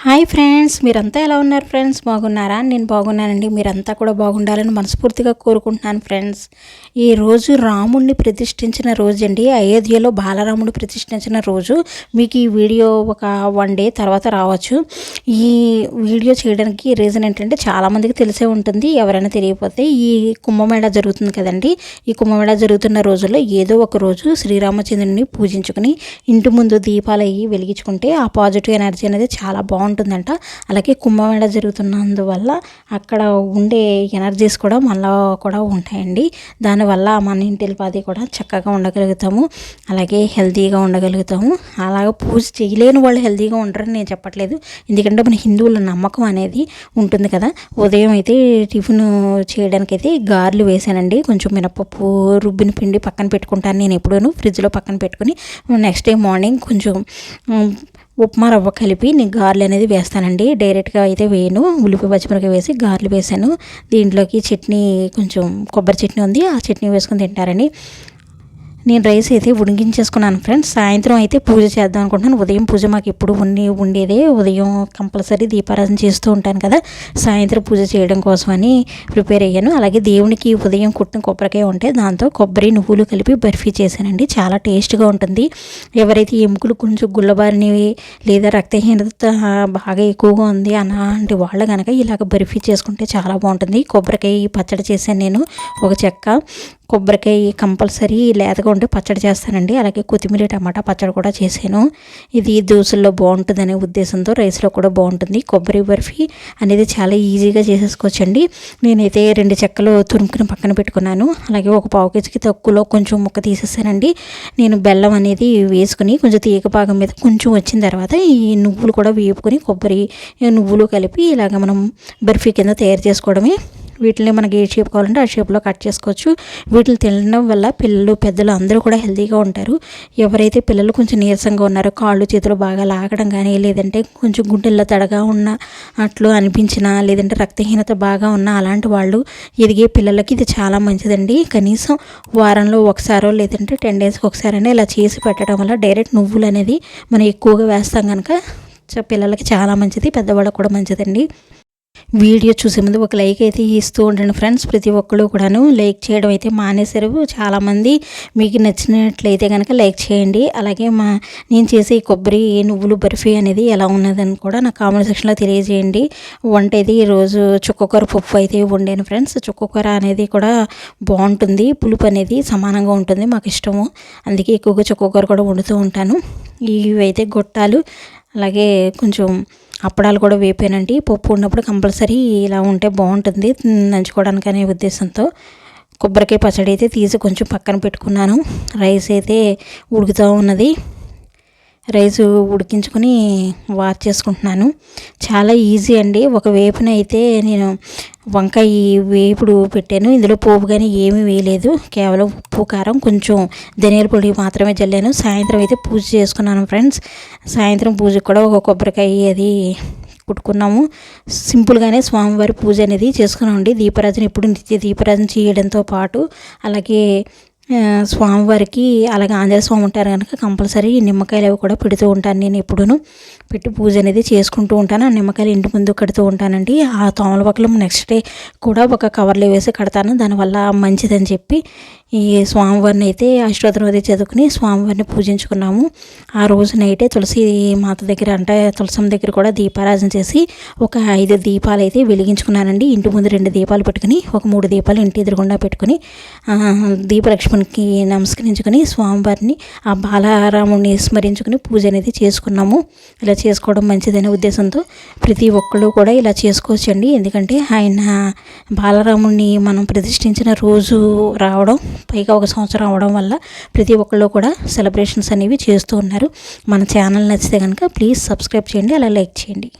Hi friends, మీరంతా ఎలా ఉన్నారు ఫ్రెండ్స్? బాగున్నారా? నేను బాగున్నానండి. మీరంతా కూడా బాగుండాలని మనస్ఫూర్తిగా కోరుకుంటున్నాను ఫ్రెండ్స్. ఈరోజు రాముడిని ప్రతిష్ఠించిన రోజు అండి. అయోధ్యలో బాలరాముడు ప్రతిష్ఠించిన రోజు. మీకు ఈ వీడియో ఒక 1 డే తర్వాత రావచ్చు. ఈ వీడియో చేయడానికి రీజన్ ఏంటంటే చాలామందికి తెలిసే ఉంటుంది. ఎవరైనా తెలియకపోతే ఈ కుంభమేళా జరుగుతుంది కదండి. ఈ కుంభమేళా జరుగుతున్న రోజుల్లో ఏదో ఒక రోజు శ్రీరామచంద్రుని పూజించుకుని ఇంటి ముందు దీపాలు అవి వెలిగించుకుంటే ఆ పాజిటివ్ ఎనర్జీ అనేది చాలా బాగుంటుందంట. అలాగే కుంభమేళా జరుగుతున్నందువల్ల అక్కడ ఉండే ఎనర్జీస్ కూడా మనలో కూడా ఉంటాయండి. దానివల్ల మన ఇంటిల్లిపాది కూడా చక్కగా ఉండగలుగుతాము, అలాగే హెల్తీగా ఉండగలుగుతాము. అలాగే పూజ చేయలేని వాళ్ళు హెల్తీగా ఉండరని నేను చెప్పట్లేదు, ఎందుకంటే మన హిందువుల నమ్మకం అనేది ఉంటుంది కదా. ఉదయం అయితే టిఫిన్ చేయడానికైతే గారెలు వేసానండి. కొంచెం మినపప్పు రుబ్బిన పిండి పక్కన పెట్టుకుంటాను నేను ఎప్పుడూ, ఫ్రిడ్జ్లో పక్కన పెట్టుకుని నెక్స్ట్ డే మార్నింగ్ కొంచెం ఉప్మా రవ్వ కలిపి నేను గారెలు అనేది వేస్తానండి. డైరెక్ట్గా అయితే వేయను, ఉల్లిపాయ పచ్చిమిరపకాయ వేసి గారెలు వేసాను. దీంట్లోకి చట్నీ, కొంచెం కొబ్బరి చట్నీ ఉంది, ఆ చట్నీ వేసుకొని తింటారని నేను రైస్ అయితే ఉడికించేసుకున్నాను ఫ్రెండ్స్. సాయంత్రం అయితే పూజ చేద్దాం అనుకుంటున్నాను. ఉదయం పూజ మాకు ఎప్పుడు ఉండేదే. ఉదయం కంపల్సరీ దీపారాధన చేస్తూ ఉంటాను కదా, సాయంత్రం పూజ చేయడం కోసమని ప్రిపేర్ అయ్యాను. అలాగే దేవునికి ఉదయం కుట్టిన కొబ్బరికాయ ఉంటే దాంతో కొబ్బరి నువ్వులు కలిపి బర్ఫీ చేశానండి. చాలా టేస్ట్గా ఉంటుంది. ఎవరైతే ఎముకలు కొంచెం గుల్లబారినవి లేదా రక్తహీనత బాగా ఎక్కువగా ఉంది అలాంటి వాళ్ళు కనుక ఇలాగ బర్ఫీ చేసుకుంటే చాలా బాగుంటుంది. కొబ్బరికాయ పచ్చడి చేశాను నేను. ఒక చెక్క కొబ్బరికాయ కంపల్సరీ లేతగా ఉంటే పచ్చడి చేస్తానండి. అలాగే కొత్తిమీర టమాటా పచ్చడి కూడా చేశాను. ఇది దోశల్లో బాగుంటుందనే ఉద్దేశంతో రైస్లో కూడా బాగుంటుంది. కొబ్బరి బర్ఫీ అనేది చాలా ఈజీగా చేసేసుకోవచ్చండి. నేనైతే 2 చెక్కలు తురుముకుని పక్కన పెట్టుకున్నాను. అలాగే ఒక పావు కేజీకి తక్కువలో కొంచెం ముక్క తీసేసానండి. నేను బెల్లం అనేది వేసుకుని కొంచెం తీగ భాగం మీద కొంచెం వచ్చిన తర్వాత ఈ నువ్వులు కూడా వేపుకొని కొబ్బరి నువ్వులు కలిపి ఇలాగ మనం బర్ఫీ కింద తయారు చేసుకోవడమే. వీటిని మనకి ఏ షేప్ కావాలంటే ఆ షేప్లో కట్ చేసుకోవచ్చు. వీటిని తినడం వల్ల పిల్లలు పెద్దలు అందరూ కూడా హెల్తీగా ఉంటారు. ఎవరైతే పిల్లలు కొంచెం నీరసంగా ఉన్నారో, కాళ్ళు చేతులు బాగా లాగడం కానీ, లేదంటే కొంచెం గుండెల్లో తడగా ఉన్న అట్లు అనిపించినా, లేదంటే రక్తహీనత బాగా ఉన్న అలాంటి వాళ్ళు ఎదిగే పిల్లలకి ఇది చాలా మంచిదండి. కనీసం వారంలో ఒకసారో లేదంటే 10 డేస్కి ఒకసారైనా ఇలా చేసి పెట్టడం వల్ల డైరెక్ట్ నువ్వులు అనేది మనం ఎక్కువగా వేస్తాం కనుక పిల్లలకి చాలా మంచిది, పెద్దవాళ్ళకి కూడా మంచిదండి. వీడియో చూసే ముందు ఒక లైక్ అయితే ఇస్తూ ఉండండి ఫ్రెండ్స్. ప్రతి ఒక్కళ్ళు కూడాను లైక్ చేయడం అయితే మానేశారు చాలామంది. మీకు నచ్చినట్లయితే కనుక లైక్ చేయండి. అలాగే నేను చేసే కొబ్బరి నువ్వులు బర్ఫీ అనేది ఎలా ఉన్నదని కూడా నాకు కామెంట్ సెక్షన్లో తెలియజేయండి. వంట అయితే ఈరోజు చుక్కకూర పప్పు అయితే వండాను ఫ్రెండ్స్. చుక్కకూర అనేది కూడా బాగుంటుంది, పులుపు అనేది సమానంగా ఉంటుంది, మాకు ఇష్టము. అందుకే ఎక్కువగా చుక్కకూర కూడా వండుతూ ఉంటాను. ఇవి అయితే గొట్టాలు, అలాగే కొంచెం అప్పడాలు కూడా వేపానండి. పప్పు ఉన్నప్పుడు కంపల్సరీ ఇలా ఉంటే బాగుంటుంది నంచుకోవడానికి అనే ఉద్దేశంతో కొబ్బరికాయ పచ్చడి అయితే తీసి కొంచెం పక్కన పెట్టుకున్నాను. రైస్ అయితే ఉడుకుతూ ఉన్నది. రైస్ ఉడికించుకొని వాష్ చేసుకుంటున్నాను. చాలా ఈజీ అండి. ఒక వేపున అయితే నేను వంకాయ వేపుడు పెట్టాను. ఇందులో పోపు కానీ ఏమీ వేయలేదు, కేవలం ఉప్పు కారం కొంచెం ధనియాల పొడి మాత్రమే జల్లాను. సాయంత్రం అయితే పూజ చేసుకున్నాను ఫ్రెండ్స్. సాయంత్రం పూజకు కూడా ఒక కొబ్బరికాయ అది కుట్టుకున్నాము. సింపుల్గానే స్వామివారి పూజ అనేది చేసుకున్నామండి. దీపారాధన ఎప్పుడు నిత్య దీపారాధన చేయడంతో పాటు అలాగే స్వామివారికి, అలాగే ఆంజనేయ స్వామి ఉంటారు కనుక కంపల్సరీ నిమ్మకాయలు అవి కూడా పెడుతూ ఉంటాను. నేను ఎప్పుడూ పెట్టి పూజ అనేది చేసుకుంటూ ఉంటాను. ఆ నిమ్మకాయలు ఇంటి ముందు కడుతూ ఉంటానండి. ఆ తోమలపక్కల నెక్స్ట్ డే కూడా ఒక కవర్లో వేసి కడతాను, దానివల్ల మంచిదని చెప్పి ఈ స్వామివారిని అయితే అష్టోత్తరం అది చదువుకుని స్వామివారిని పూజించుకున్నాము. ఆ రోజు నైటే తులసి మాత దగ్గర అంటే తులసమ్మ దగ్గర కూడా దీపారాధన చేసి ఒక 5 దీపాలు అయితే వెలిగించుకున్నానండి. ఇంటి ముందు 2 దీపాలు పెట్టుకుని ఒక 3 దీపాలు ఇంటి ఎదురుగుండా పెట్టుకుని దీపలక్ష్మణ్కి నమస్కరించుకొని స్వామివారిని ఆ బాలరాముడిని స్మరించుకుని పూజ అనేది చేసుకున్నాము. ఇలా చేసుకోవడం మంచిదనే ఉద్దేశంతో ప్రతి ఒక్కళ్ళు కూడా ఇలా చేసుకోవచ్చండి. ఎందుకంటే ఆయన బాలరాముడిని మనం ప్రతిష్ఠించిన రోజు రావడం, పైగా 1 సంవత్సరం అవడం వల్ల ప్రతి ఒక్కళ్ళు కూడా సెలబ్రేషన్స్ అనేవి చేస్తూ ఉన్నారు. మన ఛానల్ నచ్చితే కనుక ప్లీజ్ సబ్స్క్రైబ్ చేయండి, అలా లైక్ చేయండి.